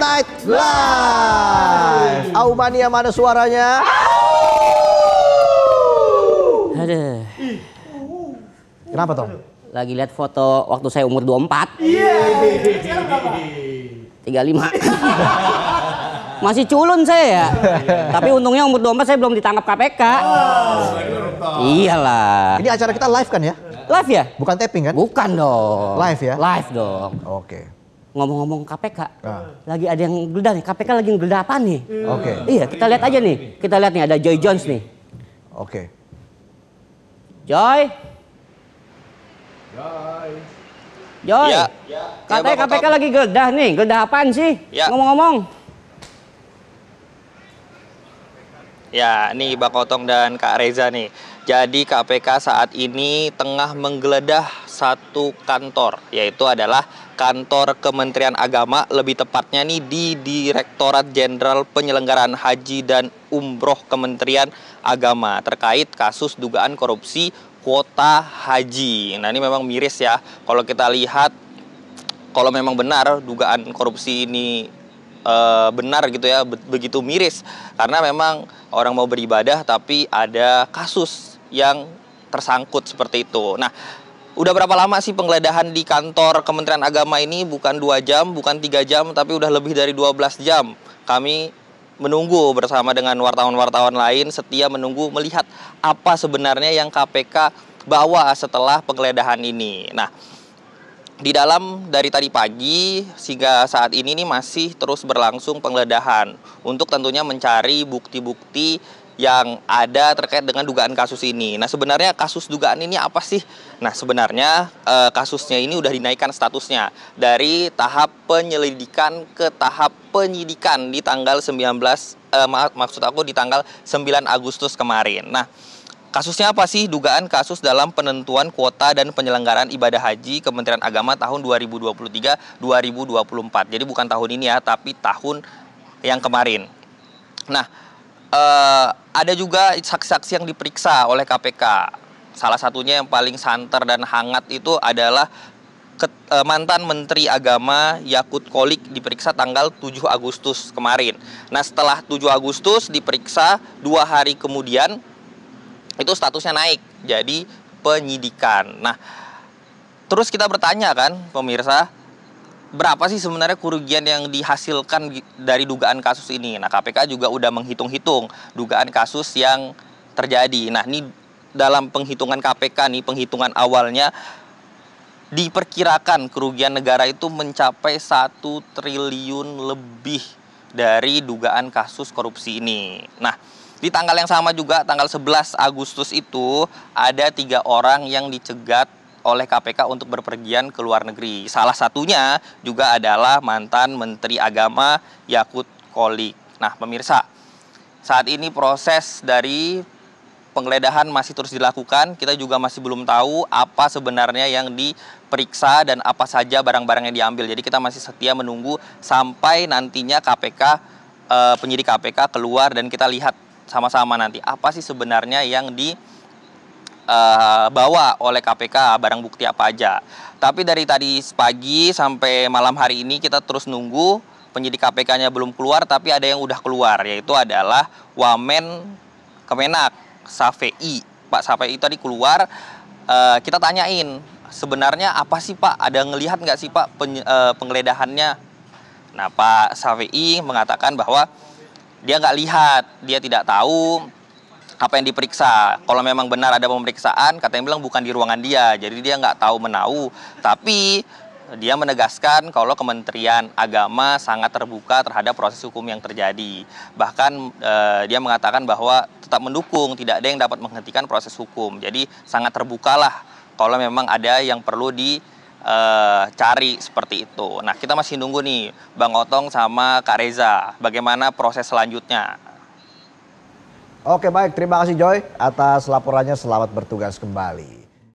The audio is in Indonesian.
Night Live. Aumania mana suaranya? Aduh. Kenapa Tong? Lagi lihat foto waktu saya umur 24. Iya. Sekarang berapa? 35. Masih culun saya ya. Tapi untungnya umur 24 saya belum ditangkap KPK. Iyalah. Ini acara kita live kan ya? Live ya? Bukan tapping kan? Bukan dong. Live ya? Live dong. Oke. Ngomong-ngomong KPK, lagi ada yang geledah nih. KPK lagi ngeledah apa nih? Oke. Iya, kita lihat aja nih. Kita lihat nih ada Joy Jones nih. Oke. Joy. Joy. Ya. Katanya Ya, Bang KPK Otong. lagi geledah nih. Geledah apaan sih? Ya. Ngomong-ngomong. Ya, nih Bang Otong dan Kak Reza nih. Jadi KPK saat ini tengah menggeledah satu kantor, yaitu adalah kantor Kementerian Agama, lebih tepatnya nih di Direktorat Jenderal Penyelenggaraan Haji dan Umroh Kementerian Agama terkait kasus dugaan korupsi kuota haji. Nah, ini memang miris ya. Kalau kita lihat, kalau memang benar dugaan korupsi ini benar gitu ya, begitu miris, karena memang orang mau beribadah tapi ada kasus yang tersangkut seperti itu. Nah, udah berapa lama sih penggeledahan di kantor Kementerian Agama ini? Bukan 2 jam, bukan 3 jam, tapi udah lebih dari 12 jam. Kami menunggu bersama dengan wartawan-wartawan lain, setia menunggu melihat apa sebenarnya yang KPK bawa setelah penggeledahan ini. Nah, di dalam dari tadi pagi hingga saat ini nih masih terus berlangsung penggeledahan untuk tentunya mencari bukti-bukti yang ada terkait dengan dugaan kasus ini. Nah, sebenarnya kasus dugaan ini apa sih? Nah, sebenarnya kasusnya ini udah dinaikkan statusnya dari tahap penyelidikan ke tahap penyidikan di tanggal 19 di tanggal 9 Agustus kemarin. Nah, kasusnya apa sih? Dugaan kasus dalam penentuan kuota dan penyelenggaraan ibadah haji Kementerian Agama tahun 2023-2024. Jadi bukan tahun ini ya, tapi tahun yang kemarin. Nah, ada juga saksi-saksi yang diperiksa oleh KPK. Salah satunya yang paling santer dan hangat itu adalah mantan Menteri Agama Yakut Kholik diperiksa tanggal 7 Agustus kemarin. Nah, setelah 7 Agustus diperiksa 2 hari kemudian itu statusnya naik jadi penyidikan. Nah, terus kita bertanya kan pemirsa, berapa sih sebenarnya kerugian yang dihasilkan dari dugaan kasus ini? Nah, KPK juga udah menghitung-hitung dugaan kasus yang terjadi. Nah, ini dalam penghitungan KPK nih, penghitungan awalnya diperkirakan kerugian negara itu mencapai 1 triliun lebih dari dugaan kasus korupsi ini. Nah, di tanggal yang sama juga, tanggal 11 Agustus itu ada 3 orang yang dicegat oleh KPK untuk berpergian ke luar negeri. Salah satunya juga adalah mantan Menteri Agama Yakut Kholik. Nah, pemirsa, saat ini proses dari penggeledahan masih terus dilakukan. Kita juga masih belum tahu apa sebenarnya yang diperiksa dan apa saja barang-barang yang diambil. Jadi kita masih setia menunggu sampai nantinya KPK, penyidik KPK keluar dan kita lihat sama-sama nanti apa sih sebenarnya yang bawa oleh KPK, barang bukti apa aja. Tapi dari tadi pagi sampai malam hari ini kita terus nunggu, penyidik KPK-nya belum keluar, tapi ada yang udah keluar, yaitu adalah Wamen Kemenak, Safei. Pak Safei tadi keluar, kita tanyain, sebenarnya apa sih Pak? Ada ngelihat nggak sih Pak penggeledahannya? Nah, Pak Safei mengatakan bahwa dia nggak lihat, dia tidak tahu apa yang diperiksa. Kalau memang benar ada pemeriksaan, katanya bilang bukan di ruangan dia, jadi dia nggak tahu menahu. Tapi dia menegaskan kalau Kementerian Agama sangat terbuka terhadap proses hukum yang terjadi. Bahkan dia mengatakan bahwa tetap mendukung, tidak ada yang dapat menghentikan proses hukum. Jadi sangat terbukalah kalau memang ada yang perlu dicari seperti itu. Nah, kita masih nunggu nih Bang Otong sama Kak Reza, bagaimana proses selanjutnya. Oke, baik, terima kasih Joy atas laporannya, selamat bertugas kembali.